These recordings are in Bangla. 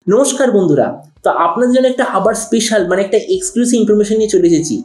নমস্কার বন্ধুরা, তো আপনাদের জন্য একটা আবার স্পেশাল একটা এক্সক্লুসিভ ইনফরমেশন নিয়ে চলে এসেছি।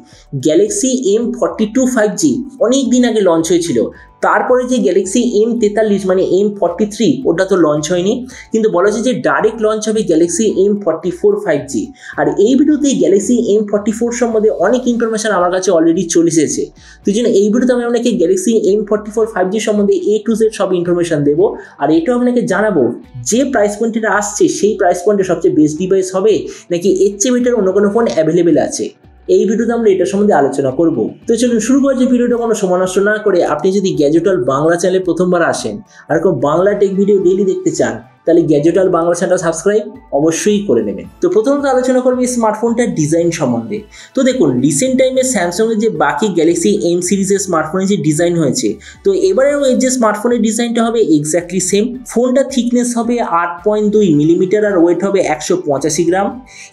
গ্যালাক্সি M42 5G অনেক দিন আগে লঞ্চ হয়েছিল। তারপরে যে গ্যালাক্সি M43 M43 ওটা তো লঞ্চ হয়নি, কিন্তু বলা হচ্ছে যে ডাইরেক্ট লঞ্চ হবে গ্যালাক্সি M44 5G। আর এই ভিডিওতে গ্যালাক্সি M44 সম্বন্ধে অনেক ইনফরমেশন আমার কাছে অলরেডি চলে এসেছে। তো এই জন্য এই ভিডিওতে আমি আপনাকে গ্যালাক্সি M44 5G সম্বন্ধে A to Z সব ইনফরমেশন দেবো। আর এটাও আপনাকে জানাবো যে প্রাইস পয়েন্টটা আসছে সেই প্রাইস পয়েন্টে সবচেয়ে বেস্ট ডিভাইস হবে নাকি এর চেয়ে বেটার অন্য কোনো ফোন অ্যাভেলেবেল আছে। এই ভিডিওতে আমরা এটার সম্বন্ধে আলোচনা করব। তো চলুন শুরু করছি ভিডিওটা কোনো সময় নষ্ট না করে। আপনি যদি গ্যাজেট ওয়ার্ল্ড বাংলা চ্যানেলে প্রথমবার আসেন আর কোনো বাংলা টেক ভিডিও ডেইলি দেখতে চান, তাহলে গ্যাজেট ওয়ার্ল্ড বাংলা চ্যানেলটা সাবস্ক্রাইব অবশ্যই করে নেবেন। তো প্রথমত আলোচনা করবো এই স্মার্টফোনটার ডিজাইন সম্বন্ধে। তো দেখুন, রিসেন্ট টাইমে স্যামসাংয়ের যে বাকি গ্যালাক্সি M সিরিজের স্মার্টফোনের যে ডিজাইন হয়েছে, তো এবারেও এর যে স্মার্টফোনের ডিজাইনটা হবে এক্স্যাক্টলি সেম। ফোনটা থিকনেস হবে 8.2 মিলিমিটার আর ওয়েট হবে 185 গ্রাম।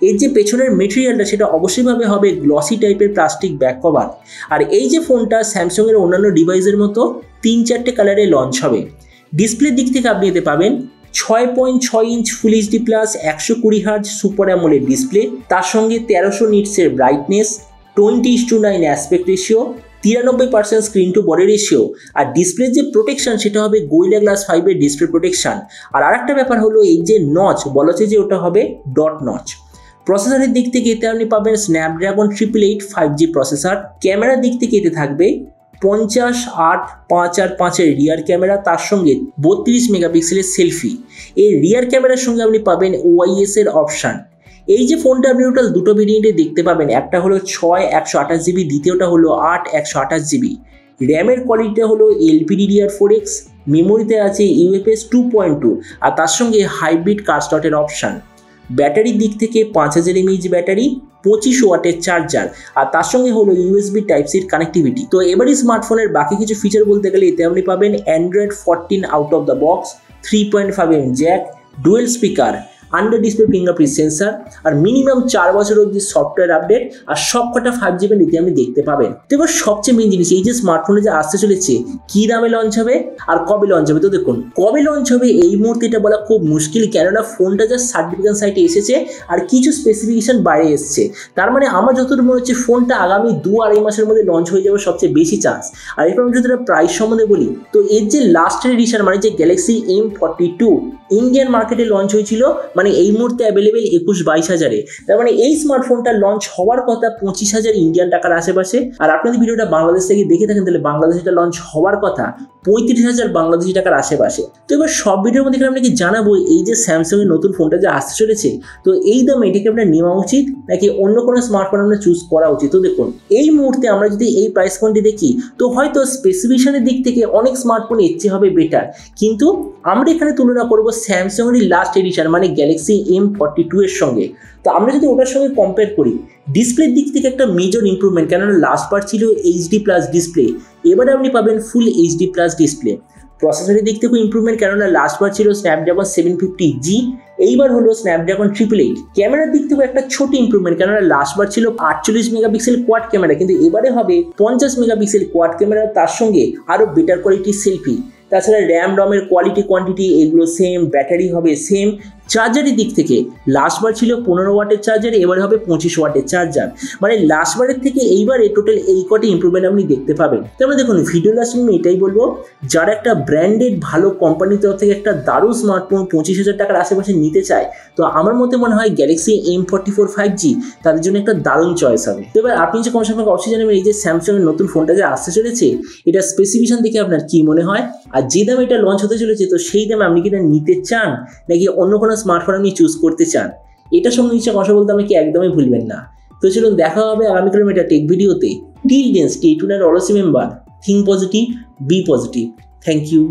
এর যে পেছনের মেটেরিয়ালটা সেটা অবশ্যইভাবে হবে গ্লসি টাইপের প্লাস্টিক ব্যাক কভার। আর এই যে ফোনটা স্যামসাংয়ের অন্যান্য ডিভাইসের মতো 3-4টে কালারে লঞ্চ হবে। ডিসপ্লের দিক থেকে আপনি এতে পাবেন 6.6 inch full HD plus 120 hertz super AMOLED display, তার সঙ্গে 1300 নিটসের brightness, 20:9 aspect ratio, 93% screen to body ratio. আর ডিসপ্লের যে প্রোটেকশন সেটা হবে গোরিলা গ্লাস 5 এর ডিসপ্লে প্রোটেকশন। আর আরেকটা ব্যাপার হলো এই যে নচ বলা হচ্ছে যে ওটা হবে ডট নচ। প্রসেসরের দিক থেকে এতে আপনি পাবেন স্ন্যাপড্রাগন 888 5G প্রসেসর। ক্যামেরার দিক থেকে এতে থাকবে 50, 8, 5 আর 5 এর রিয়ার ক্যামেরা, তার সঙ্গে 32 মেগাপিক্সেলের সেলফি। এই রিয়ার ক্যামেরার সঙ্গে আপনি পাবেন OIS এর অপশান। এই যে ফোনটা আপনি টোটাল দুটো ভেরিয়েন্টে দেখতে পাবেন, একটা হলো 6 128GB, দ্বিতীয়টা হলো 8 128GB। র্যামের কোয়ালিটিটা হলো LPDDR4X, মেমোরিতে আছে UFS 2.2 আর তার সঙ্গে হাইব্রিড কার স্লটের অপশান। ব্যাটারির দিক থেকে 5000 mAh ব্যাটারি, 25 ওয়াটের চার্জার আর তার সঙ্গে হলো USB Type-C কানেক্টিভিটি। তো এবারই স্মার্টফোনের বাকি কিছু ফিচার বলতে গেলে এতে আপনি পাবেন Android 14 out of the box, 3.5mm jack, dual speaker, under display fingerprint sensor আর মিনিমাম 4 বছর অবধি সফটওয়্যার আপডেট আর সবকটা 5G ব্যান্ড এতে আপনি দেখতে পাবেন। তো এবার সবচেয়ে মেইন জিনিস, এই যে স্মার্টফোনে যে আসতে চলেছে কি দামে লঞ্চ হবে আর কবে লঞ্চ হবে। তো দেখুন, কবে লঞ্চ হবে এই মুহূর্তে এটা বলা খুব মুশকিল, কেননা ফোনটা যা সার্টিফিকেশন সাইটে এসেছে আর কিছু স্পেসিফিকেশন বাইরে এসছে। তার মানে আমার যতটুকু মনে হচ্ছে ফোনটা আগামী 2-2.5 মাসের মধ্যে লঞ্চ হয়ে যাবে সবচেয়ে বেশি চান্স। আর এরপর আমি যদি প্রাইস সম্বন্ধে বলি, তো এর যে লাস্ট এডিশন যে গ্যালাক্সি M42 ইন্ডিয়ান মার্কেটে লঞ্চ হয়েছিল, এই মুহূর্তে অ্যাভেলেবেল 21-22 হাজারে। তার মানে এই স্মার্টফোনটা লঞ্চ হওয়ার কথা 25,000 ইন্ডিয়ান টাকার আশেপাশে। আর আপনাদের ভিডিওটা বাংলাদেশ থেকে দেখে থাকেন, তাহলে বাংলাদেশে এটা লঞ্চ হওয়ার কথা 35,000 বাংলাদেশি টাকার আশেপাশে। তো এবার সব ভিডিওর মধ্যে আপনাকে জানাবো এই যে স্যামসাংয়ের নতুন ফোনটা যে আসতে চলেছে, তো এই দামে এটাকে আপনার নেওয়া উচিত নাকি অন্য কোনো স্মার্টফোন আপনার চুজ করা উচিত। তো দেখুন, এই মুহূর্তে আমরা যদি এই প্রাইস পয়েন্টে দেখি, তো হয়তো স্পেসিফিকেশনের দিক থেকে অনেক স্মার্টফোন এর চেয়ে হবে বেটার, কিন্তু আমরা এখানে তুলনা করবো স্যামসাংয়ের লাস্ট এডিশন গ্যালাক্সি M42 এর সঙ্গে। তো আমরা যদি ওটার সঙ্গে কম্পেয়ার করি, ডিসপ্লের দিক থেকে একটা মেজর ইম্প্রুভমেন্ট, কেননা লাস্ট বার ছিল HD+ ডিসপ্লে, এবারে আপনি পাবেন ফুল HD+ ডিসপ্লে। প্রসেসরের দিক থেকেও ইম্প্রুভমেন্ট, কেননা লাস্ট বার ছিল স্ন্যাপড্রাগন 750G, এইবার হলো স্ন্যাপড্রাগন 888। ক্যামেরার দিক থেকেও একটা ছোট ইম্প্রুভমেন্ট, কেননা লাস্ট বার ছিল 48 মেগাপিক্সেল কোয়াড ক্যামেরা, কিন্তু এবারে হবে 50 মেগাপিক্সেল কোয়াড ক্যামেরা, তার সঙ্গে আরও বেটার কোয়ালিটির সেলফি। তাছাড়া র্যাম রমের কোয়ালিটি কোয়ান্টিটি এগুলো সেম, ব্যাটারি হবে সেম। চার্জারের দিক থেকে লাস্ট বার ছিল 15 ওয়াটের চার্জার, এবারে হবে 25 ওয়াটের চার্জার। লাস্ট বারের থেকে এইবারে টোটাল এই কটি ইম্প্রুভমেন্ট আপনি দেখতে পাবেন। তারপরে দেখুন, ভিডিও লাস্ট আমি এটাই বলবো, যারা একটা ব্র্যান্ডেড ভালো কোম্পানির তরফ থেকে একটা দারুণ স্মার্টফোন 25,000 টাকার আশেপাশে নিতে চায়, তো আমার মতে মনে হয় গ্যালাক্সি M44 5G তাদের জন্য একটা দারুণ চয়েস হবে। তো এবার আপনি যে কমেন্ট আমাকে অবশ্যই জানাবেন এই যে স্যামসাংয়ের নতুন ফোনটা যে আসতে চলেছে, এটা স্পেসিফিকেশন দেখে আপনার কি মনে হয়, আর যে দামে এটা লঞ্চ হতে চলেছে তো সেই দামে আপনি কি এটা নিতে চান নাকি অন্য কোনো স্মার্টফোন আপনি চুজ করতে চান। এটা সম্বন্ধে নিশ্চয় কথা বলতে আমাকে একদমই ভুলবেন না। তো চলুন, দেখা হবে আগামীকাল এটা টেক ভিডিওতে। Till then stay tuned and always remember, think positive, be positive. Thank you.